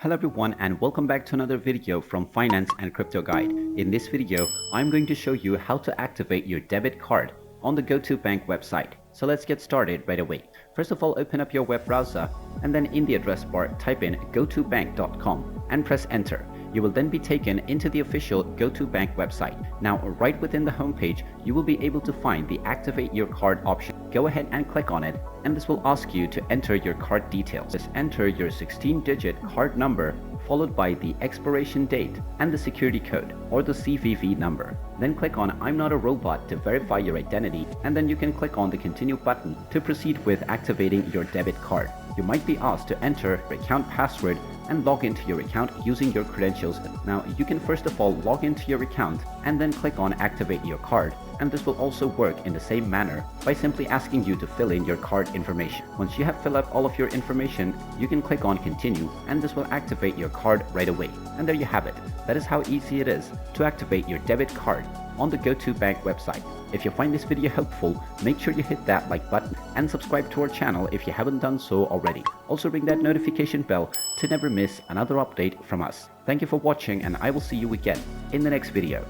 Hello everyone and welcome back to another video from Finance and Crypto Guide. In this video, I'm going to show you how to activate your debit card on the Go2 Bank website. So let's get started right away. First of all, open up your web browser and then in the address bar type in go2bank.com and press enter. You will then be taken into the official Go2 Bank website. Now right within the homepage, you will be able to find the activate your card option. Go ahead and click on it and this will ask you to enter your card details. Just enter your 16-digit card number followed by the expiration date and the security code or the CVV number. Then click on I'm not a robot to verify your identity and then you can click on the continue button to proceed with activating your debit card. You might be asked to enter your account password and log into your account using your credentials. Now you can first of all log into your account and then click on activate your card, and this will also work in the same manner by simply asking you to fill in your card information. Once you have filled out all of your information, you can click on continue and this will activate your card right away. And there you have it. That is how easy it is to activate your debit card on the Go2 Bank website. If you find this video helpful, make sure you hit that like button and subscribe to our channel if you haven't done so already. Also ring that notification bell to never miss another update from us. Thank you for watching and I will see you again in the next video.